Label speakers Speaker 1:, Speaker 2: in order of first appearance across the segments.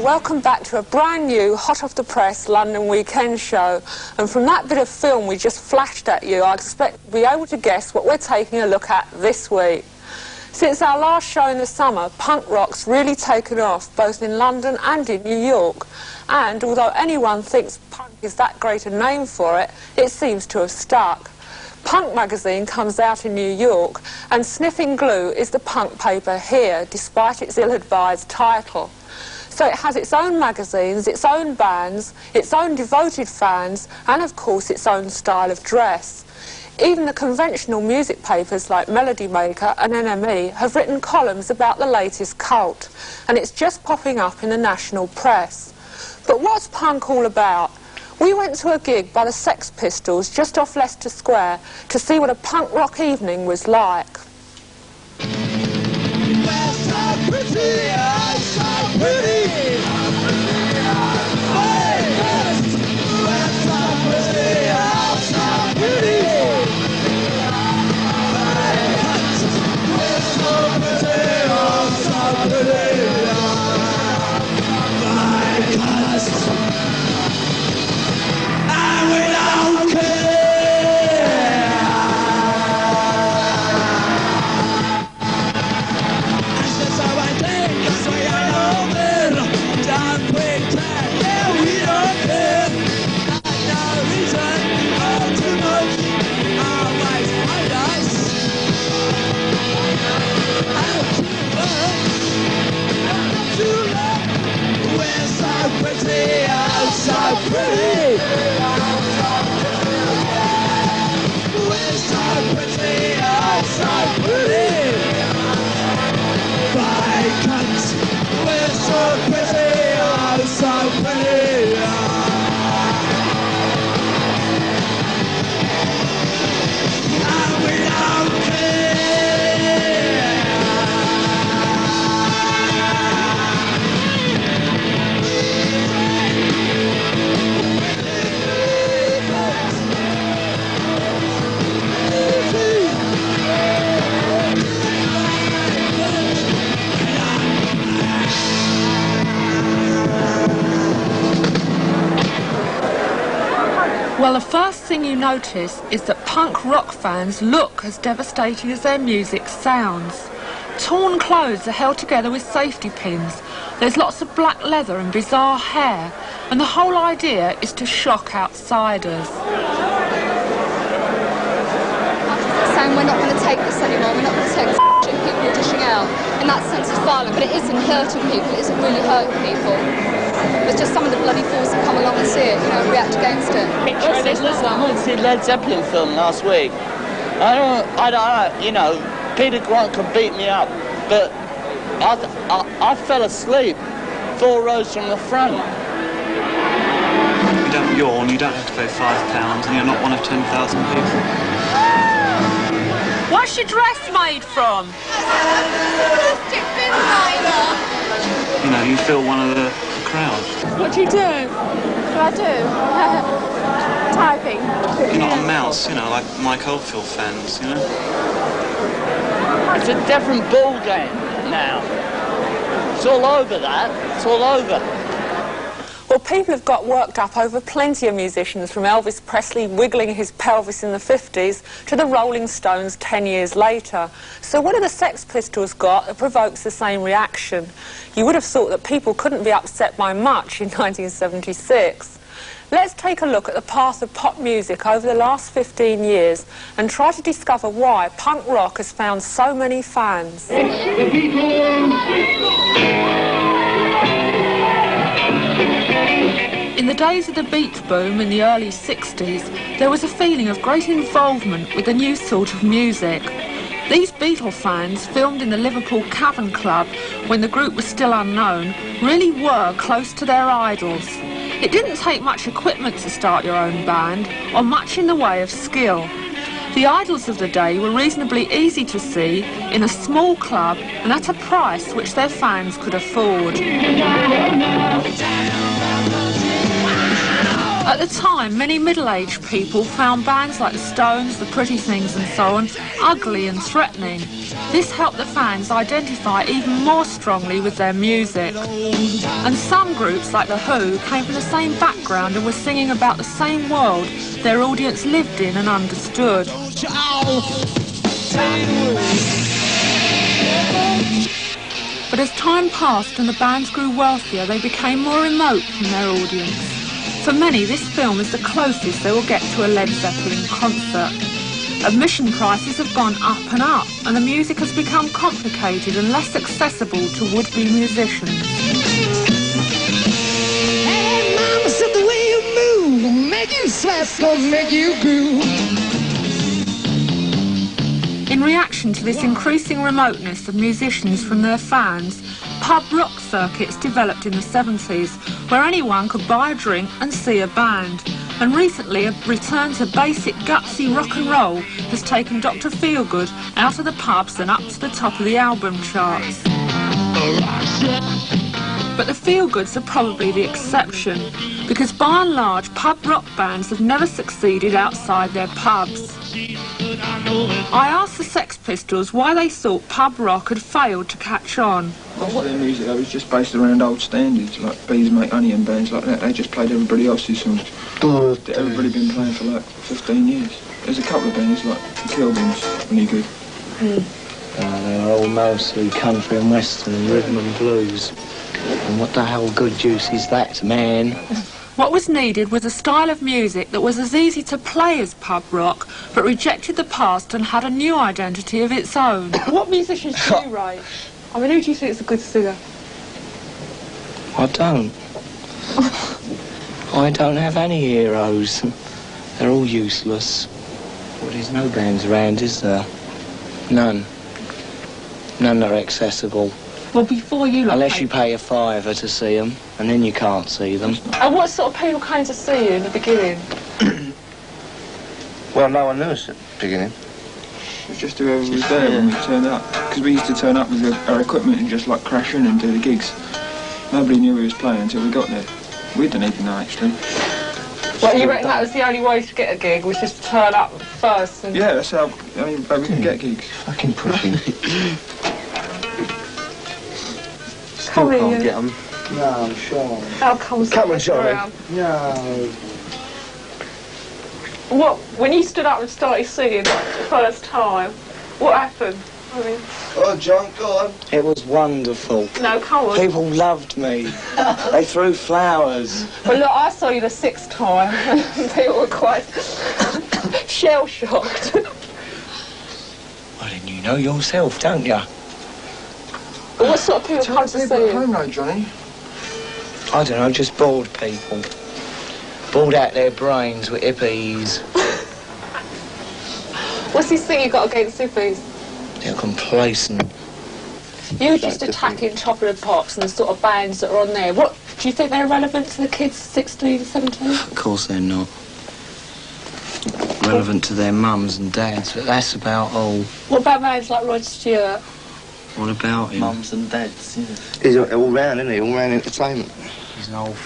Speaker 1: welcome back to a brand new, hot off the press London weekend show. And from that bit of film we just flashed at you, I expect to be able to guess what we're taking a look at this week. Since our last show in the summer, punk rock's really taken off, both in London and in New York. And although anyone thinks punk is that great a name for it, it seems to have stuck. Punk magazine comes out in New York, and Sniffing Glue is the punk paper here, despite its ill-advised title. So it has its own magazines, its own bands, its own devoted fans, and of course its own style of dress. Even the conventional music papers like Melody Maker and NME have written columns about the latest cult, and it's just popping up in the national press. But what's punk all about? We went to a gig by the Sex Pistols just off Leicester Square to see what a punk rock evening was like. Well, the first thing you notice is that punk rock fans look as devastating as their music sounds. Torn clothes are held together with safety pins. There's lots of black leather and bizarre hair, and the whole idea is to shock outsiders.
Speaker 2: Saying we're not going to take this anymore, we're not going to take this shit people are dishing out. In that sense it's violent, but it isn't hurting people, it isn't really hurting people. It's just some of the bloody fools that come along and see it, you know, react against it.
Speaker 3: Listen, I went to see Led Zeppelin film last week. I don't, you know, Peter Grant could beat me up, but I fell asleep 4 rows from the front.
Speaker 4: You don't yawn, you don't have to pay £5, and you're not one of 10,000 people.
Speaker 1: What's your dress made from?
Speaker 4: You know, you feel one of the crowd.
Speaker 1: What do you do?
Speaker 2: What do I do? Typing.
Speaker 4: You're not a mouse, you know, like Mike Oldfield fans, you know?
Speaker 3: It's a different ball game now. It's all over that. It's all over.
Speaker 1: Well, people have got worked up over plenty of musicians, from Elvis Presley wiggling his pelvis in the 50s to the Rolling Stones 10 years later. So what have the Sex Pistols got that provokes the same reaction? You would have thought that people couldn't be upset by much in 1976. Let's take a look at the path of pop music over the last 15 years and try to discover why punk rock has found so many fans. In the days of the beat boom in the early 60s, there was a feeling of great involvement with a new sort of music. These Beatle fans, filmed in the Liverpool Cavern Club when the group was still unknown, really were close to their idols. It didn't take much equipment to start your own band, or much in the way of skill. The idols of the day were reasonably easy to see in a small club and at a price which their fans could afford. At the time, many middle-aged people found bands like the Stones, the Pretty Things and so on ugly and threatening. This helped the fans identify even more strongly with their music. And some groups, like The Who, came from the same background and were singing about the same world their audience lived in and understood. But as time passed and the bands grew wealthier, they became more remote from their audience. For many, this film is the closest they will get to a Led Zeppelin concert. Admission prices have gone up, and the music has become complicated and less accessible to would-be musicians.
Speaker 5: Hey, mama said the way you move will make you sweat, gonna make you groove.
Speaker 1: In reaction to this increasing remoteness of musicians from their fans, pub rock circuits developed in the 70s, where anyone could buy a drink and see a band. And recently, a return to basic gutsy rock and roll has taken Dr. Feelgood out of the pubs and up to the top of the album charts. But the Feelgoods are probably the exception, because by and large, pub rock bands have never succeeded outside their pubs. I asked the Sex Pistols why they thought pub rock had failed to catch on.
Speaker 6: Most of their music was just based around old standards, like Bees Make Honey and bands like that. They just played everybody else's songs that everybody been playing for like 15 years. There's a couple of bands like The Kilbins, really good.
Speaker 7: They were all mostly country and western and rhythm and blues. And what the hell good juice is that, man?
Speaker 1: What was needed was a style of music that was as easy to play as pub rock, but rejected the past and had a new identity of its own. What musicians do you rate? I mean, who do you think is a good singer?
Speaker 7: I don't. I don't have any heroes. They're all useless. Well, there's no bands around, is there? None. None that are accessible.
Speaker 1: Well, before you...
Speaker 7: Unless you pay a $5 to see them, and then you can't see them.
Speaker 1: And what sort of people came to see you in the beginning?
Speaker 8: Well, no one knew us at the beginning.
Speaker 6: It was just whoever was there when we turned up. Because we used to turn up with our equipment and just like crash in and do the gigs. Nobody knew we was playing until we got there. We didn't even know, actually.
Speaker 1: Well, you reckon that was the only way to get a gig, was just to turn up first? And...
Speaker 6: Yeah, that's how we can get gigs.
Speaker 7: Fucking pushing.
Speaker 1: Come
Speaker 8: Still
Speaker 1: here.
Speaker 8: can't get them.
Speaker 7: No, I'm sure.
Speaker 1: How come
Speaker 8: Come on, Charlie.
Speaker 7: No.
Speaker 1: What, when you stood up and started singing the first time, what happened? I mean...
Speaker 8: Oh, John, go on.
Speaker 7: It was wonderful.
Speaker 1: No, come on.
Speaker 7: People loved me. They threw flowers.
Speaker 1: Well, look, I saw you the 6th time, and people were quite shell-shocked.
Speaker 7: Well, then you know yourself, don't you?
Speaker 1: Well, what sort of people come to see
Speaker 6: at
Speaker 1: you?
Speaker 6: home though, Johnny.
Speaker 7: I don't know, just bored people. Bored out their brains with hippies.
Speaker 1: What's this thing you got against hippies?
Speaker 7: They're complacent.
Speaker 1: You were just attacking Top of the Pops and the sort of bands that are on there. What, do you think they're relevant to the kids 16, 17?
Speaker 7: Of course they're not. Relevant to their mums and dads, but that's about all.
Speaker 1: What about bands like Rod Stewart?
Speaker 7: What about him?
Speaker 8: Mums and dads, yeah. He's all round, isn't he? All round entertainment.
Speaker 7: He's an old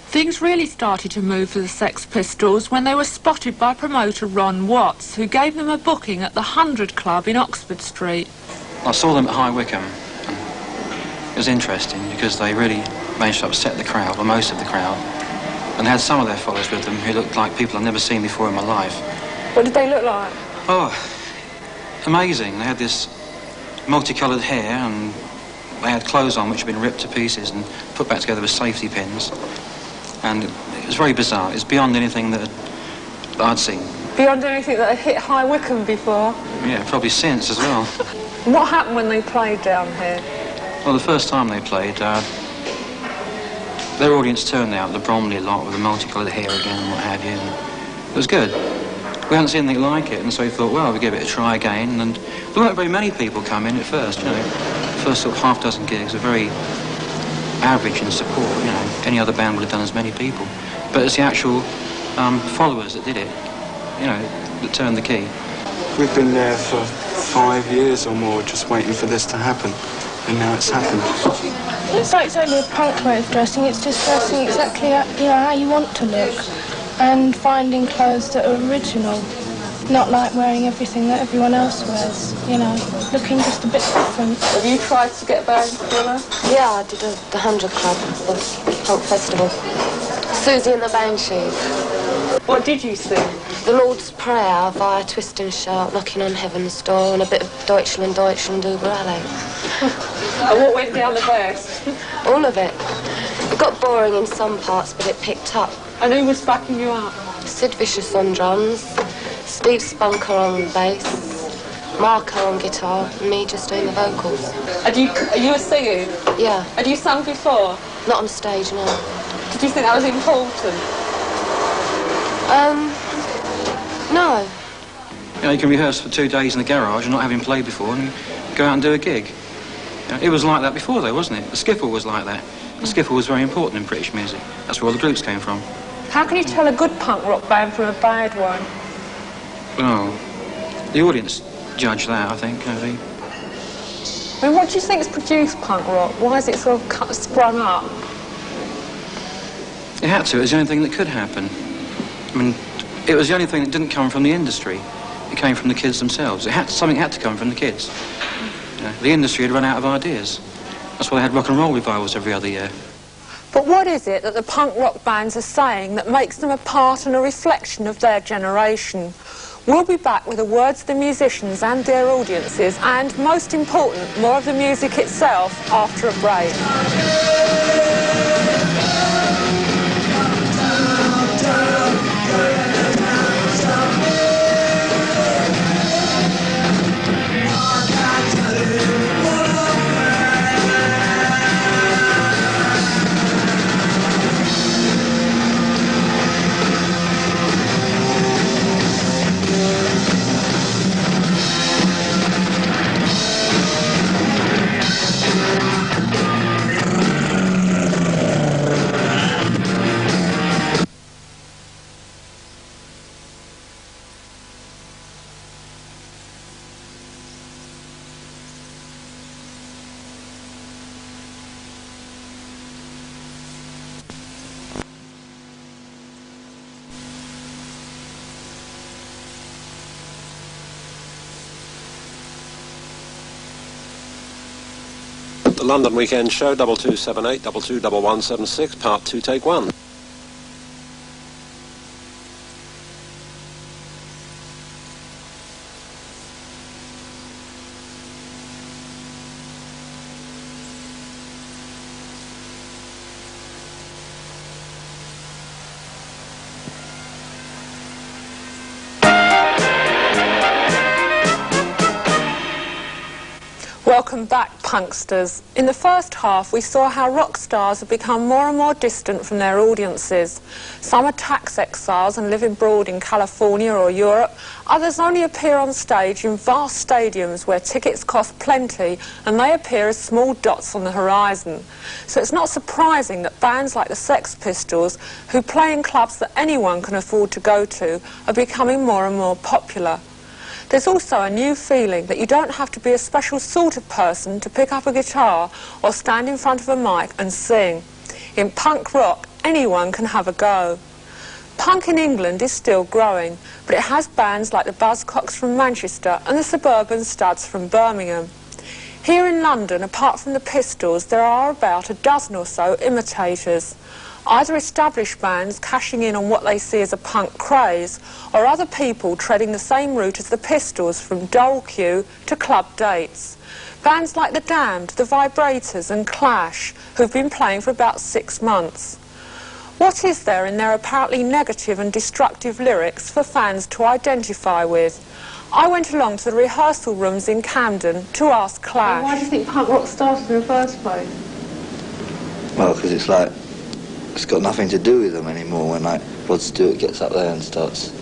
Speaker 1: Things really started to move for the Sex Pistols when they were spotted by promoter Ron Watts, who gave them a booking at the 100 Club in Oxford Street.
Speaker 4: I saw them at High Wycombe. It was interesting because they really managed to upset the crowd, or most of the crowd. And they had some of their followers with them who looked like people I'd never seen before in my life.
Speaker 1: What did they look like?
Speaker 4: Oh, amazing. They had this multicoloured hair and they had clothes on which had been ripped to pieces and put back together with safety pins. And it was very bizarre. It's beyond anything that I'd seen.
Speaker 1: Beyond anything that had hit High Wycombe before?
Speaker 4: Yeah, probably since as well.
Speaker 1: What happened when they played down here?
Speaker 4: Well, the first time they played, their audience turned out, the Bromley lot with the multicoloured hair again and what have you. And it was good. We hadn't seen anything like it, and so we thought, well, we'll give it a try again. And there weren't very many people come in at first, you know. The first sort of half dozen gigs were very average in support, you know. Any other band would have done as many people. But it's the actual followers that did it, you know, that turned the key.
Speaker 9: We've been there for 5 years or more just waiting for this to happen, and now it's happened.
Speaker 10: It's like only a punk way of dressing. It's just dressing exactly how you want to look and finding clothes that are original. not like wearing everything that everyone else wears, you know, looking just a bit different.
Speaker 1: Have you tried to get band together?
Speaker 11: Yeah, I did the 100 Club, the punk festival. Susie and the Banshees.
Speaker 1: What did you sing?
Speaker 11: The Lord's Prayer via Twist and Shout, Knocking on Heaven's Door, and a bit of Deutschland, Deutschland über alle.
Speaker 1: And what went down the best?
Speaker 11: All of it. It got boring in some parts, but it picked up.
Speaker 1: And who was backing you up?
Speaker 11: Sid Vicious on drums, Steve Spunker on bass, Marco on guitar, and me just doing the vocals.
Speaker 1: Are you a singer?
Speaker 11: Yeah.
Speaker 1: Had you sung before?
Speaker 11: Not on stage, no.
Speaker 1: Did you think that was important?
Speaker 11: No.
Speaker 4: You know, you can rehearse for 2 days in the garage and not having played before and go out and do a gig. You know, it was like that before, though, wasn't it? The skiffle was like that. The skiffle was very important in British music. That's where all the groups came from.
Speaker 1: How can you tell a good punk rock band from a bad one?
Speaker 4: Well, the audience judge that, I think.
Speaker 1: I mean, what do you think's produced punk rock? Why is it sort of sprung up?
Speaker 4: It had to. It was the only thing that could happen. I mean, it was the only thing that didn't come from the industry. It came from the kids themselves. Something had to come from the kids. You know, the industry had run out of ideas. That's why they had rock and roll revivals every other year.
Speaker 1: But what is it that the punk rock bands are saying that makes them a part and a reflection of their generation? We'll be back with the words of the musicians and their audiences, and, most important, more of the music itself after a break.
Speaker 12: The London Weekend Show, 2278 221176, Part 2, Take 1.
Speaker 1: Welcome back, punksters. In the first half, we saw how rock stars have become more and more distant from their audiences. Some are tax exiles and live abroad in California or Europe. Others only appear on stage in vast stadiums where tickets cost plenty and they appear as small dots on the horizon. So it's not surprising that bands like the Sex Pistols, who play in clubs that anyone can afford to go to, are becoming more and more popular. There's also a new feeling that you don't have to be a special sort of person to pick up a guitar or stand in front of a mic and sing. In punk rock, anyone can have a go. Punk in England is still growing, but it has bands like the Buzzcocks from Manchester and the Suburban Studs from Birmingham. Here in London, apart from the Pistols, there are about a dozen or so imitators. Either established bands cashing in on what they see as a punk craze, or other people treading the same route as the Pistols from Dole Queue to club dates. Bands like The Damned, The Vibrators and Clash, who've been playing for about 6 months. What is there in their apparently negative and destructive lyrics for fans to identify with? I went along to the rehearsal rooms in Camden to ask Clash.
Speaker 13: Why do you think punk rock started in the first place?
Speaker 8: Well, because it's like, it's got nothing to do with them anymore when, like, Rod Stewart gets up there and starts,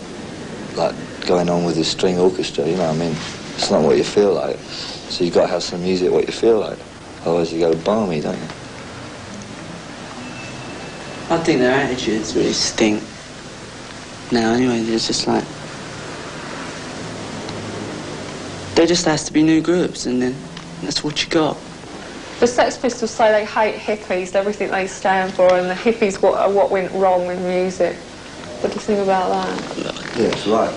Speaker 8: like, going on with his string orchestra, you know what I mean? It's not what you feel like. So you've got to have some music what you feel like. Otherwise you go balmy, don't you?
Speaker 14: I think their attitudes really stink. Now, anyway, there's just like... There just has to be new groups, and then that's what you got.
Speaker 1: The Sex Pistols say they hate hippies, everything they stand for, and the hippies are what went wrong with music. What do you think about that?
Speaker 8: Yeah, it's right.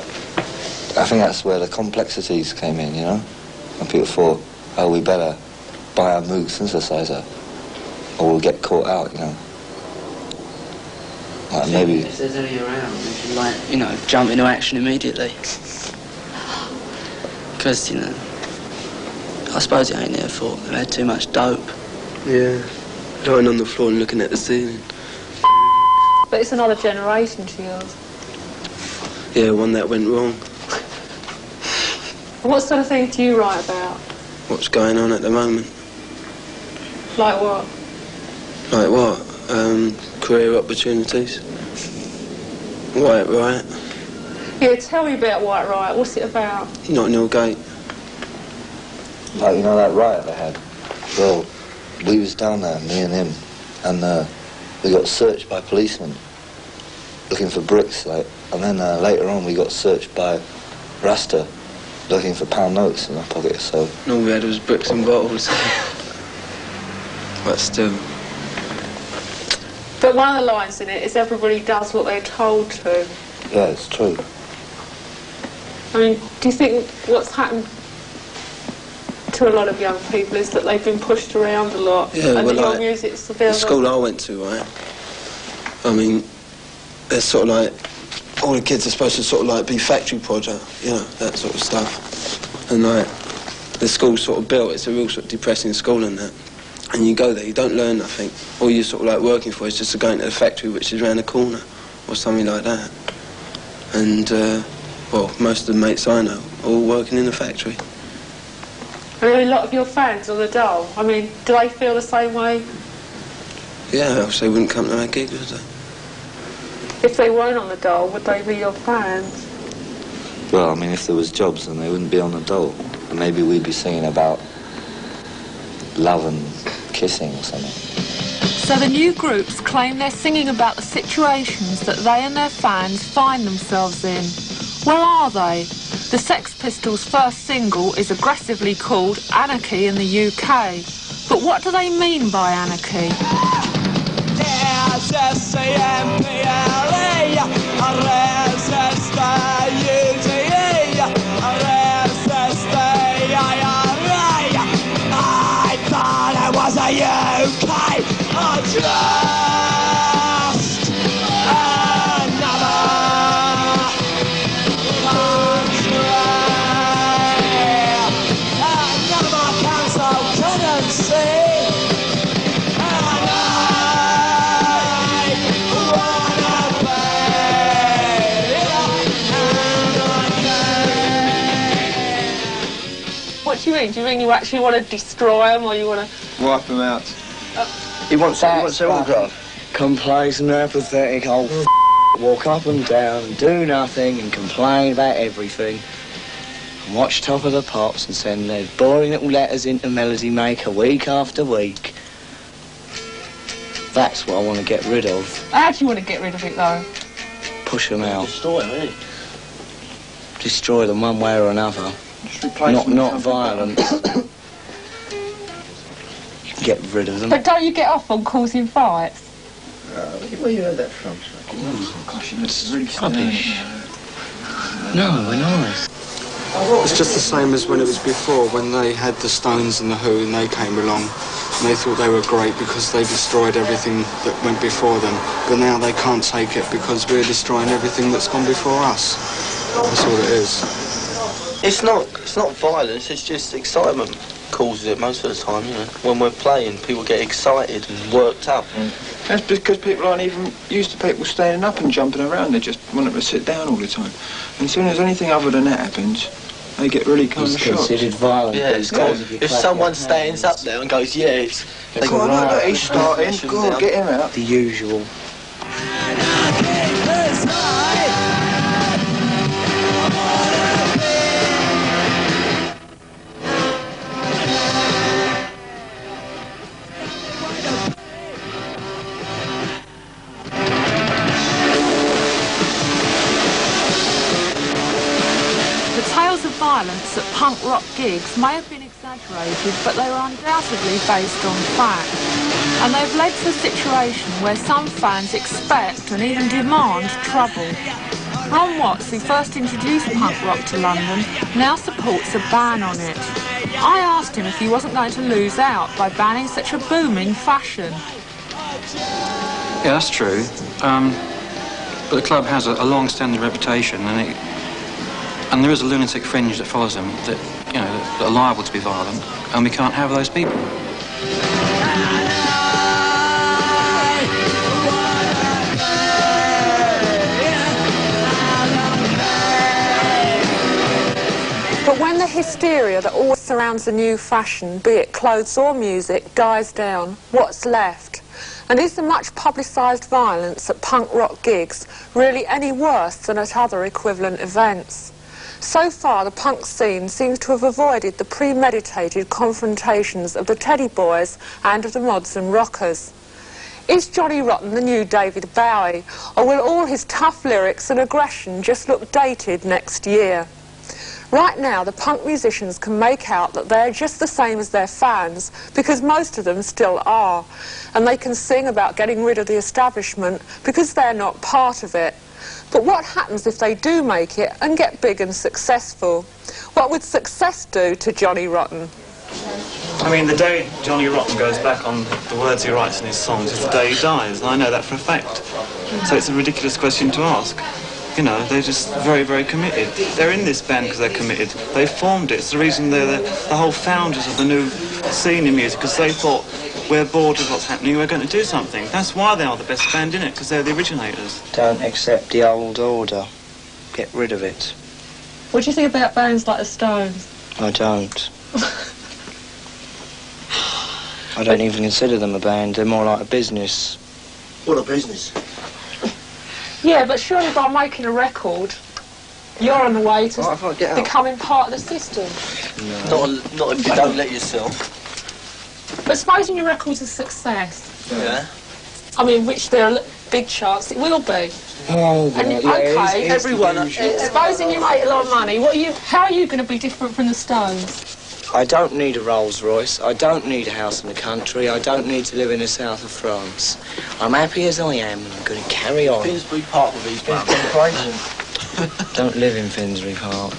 Speaker 8: I think that's where the complexities came in, you know? And people thought, oh, we better buy a Moog synthesizer or we'll get caught out, you know? Like maybe...
Speaker 14: If there's any around, we should, like, you know, jump into action immediately. Because, you know, I suppose it ain't their fault. They've had too much dope.
Speaker 9: Yeah, lying on the floor and looking at the ceiling.
Speaker 1: But it's another generation to yours.
Speaker 9: Yeah, one that went wrong.
Speaker 1: What sort of things do you write about?
Speaker 9: What's going on at the moment?
Speaker 1: Like what?
Speaker 9: Like what? Career opportunities. White Riot.
Speaker 1: Yeah, tell me about White Riot. What's it about?
Speaker 9: Notting Gate.
Speaker 8: Like, you know that riot they had? Well, we was down there, me and him, and we got searched by policemen looking for bricks, like, and then later on we got searched by Rasta looking for pound notes in our pockets, so...
Speaker 9: And all we had was bricks and bottles. But still.
Speaker 1: But one of the lines in it is everybody does what they're told to.
Speaker 8: Yeah, it's true.
Speaker 1: I mean, do you think what's happened to a lot of young people is that they've been pushed around a lot?
Speaker 9: Yeah,
Speaker 1: and
Speaker 9: well,
Speaker 1: that your
Speaker 9: like,
Speaker 1: music's
Speaker 9: the
Speaker 1: available?
Speaker 9: school I went to, right? I mean, there's sort of like, all the kids are supposed to sort of like be factory project, you know, that sort of stuff. And like, the school's sort of built, it's a real sort of depressing school and that. And you go there, you don't learn nothing. All you're sort of like working for is just to go into the factory which is around the corner, or something like that. And, well, most of the mates I know are all working in the factory.
Speaker 1: Are there a lot of your fans on the dole? I mean, do they feel the same way?
Speaker 9: Yeah, else they wouldn't come to our gigs, would they?
Speaker 1: If they weren't on the dole, would they be your fans?
Speaker 8: Well, I mean, if there was jobs, then they wouldn't be on the dole. And maybe we'd be singing about love and kissing or something.
Speaker 1: So the new groups claim they're singing about the situations that they and their fans find themselves in. Well, are they? The Sex Pistols' first single is aggressively called Anarchy in the UK. But what do they mean by anarchy? What do you mean? Do you mean you actually want to destroy them, or you want to...
Speaker 6: Wipe them out.
Speaker 7: He wants their autograph. Complacent, apathetic old walk up and down and do nothing and complain about everything. And watch Top of the Pops and send their boring little letters into Melody Maker week after week. That's what I want to get rid of.
Speaker 1: How do you want to get rid of it, though?
Speaker 7: Push them out.
Speaker 14: Destroy them, eh?
Speaker 7: Destroy them one way or another. Not violent. Get rid of them.
Speaker 1: But don't you get off on causing fights?
Speaker 7: Where you heard that from?
Speaker 6: Oh, gosh, it's really
Speaker 7: rubbish. No, we're nice.
Speaker 9: It's just the same as when it was before, when they had the Stones and the Who and they came along and they thought they were great because they destroyed everything that went before them. But now they can't take it because we're destroying everything that's gone before us. That's all it is.
Speaker 15: It's not violence, it's just excitement causes it most of the time, you know. When we're playing, people get excited and worked up.
Speaker 6: That's because people aren't even used to people standing up and jumping around. They just want them to sit down all the time. And as soon as anything other than that happens, they get really kind of shocked.
Speaker 7: Considered violent.
Speaker 15: Yeah, it's called, if someone stands up there and goes, yeah, it's...
Speaker 6: They go, look, he's starting, go on, get him out.
Speaker 7: The usual.
Speaker 1: Violence at punk rock gigs may have been exaggerated, but they were undoubtedly based on fact. And they've led to a situation where some fans expect and even demand trouble. Ron Watts, who first introduced punk rock to London, now supports a ban on it. I asked him if he wasn't going to lose out by banning such a booming fashion.
Speaker 4: Yeah, that's true. But the club has a long-standing reputation, and there is a lunatic fringe that follows them that, you know, that are liable to be violent, and we can't have those people.
Speaker 1: But when the hysteria that always surrounds a new fashion, be it clothes or music, dies down, what's left? And is the much publicised violence at punk rock gigs really any worse than at other equivalent events? So far, the punk scene seems to have avoided the premeditated confrontations of the Teddy Boys and of the Mods and Rockers. Is Johnny Rotten the new David Bowie, or will all his tough lyrics and aggression just look dated next year? Right now, the punk musicians can make out that they're just the same as their fans, because most of them still are, and they can sing about getting rid of the establishment because they're not part of it. But what happens if they do make it and get big and successful? What would success do to Johnny Rotten?
Speaker 16: I mean, the day Johnny Rotten goes back on the words he writes in his songs is the day he dies, and I know that for a fact. So it's a ridiculous question to ask. You know, they're just very, very committed. They're in this band because they're committed. They formed it. It's the reason they're the whole founders of the new scene in music, because they thought, we're bored with what's happening, we're going to do something. That's why they are the best band in it, because they're the originators.
Speaker 7: Don't accept the old order. Get rid of it.
Speaker 1: What do you think about bands like the Stones?
Speaker 7: I don't. I don't even consider them a band. They're more like a business.
Speaker 15: What a business.
Speaker 1: Yeah, but surely by making a record, you're on the way to becoming part of the system.
Speaker 15: No. Not if you don't let yourself.
Speaker 1: But supposing your record's a success.
Speaker 15: Yeah.
Speaker 1: I mean, which there are big chance it will be.
Speaker 7: Oh,
Speaker 1: and okay, everyone. Supposing you make a lot of money, how are you going to be different from the Stones?
Speaker 7: I don't need a Rolls Royce. I don't need a house in the country. I don't need to live in the south of France. I'm happy as I am, and I'm going to carry on.
Speaker 15: Finsbury Park with these bands.
Speaker 7: Don't live in Finsbury Park.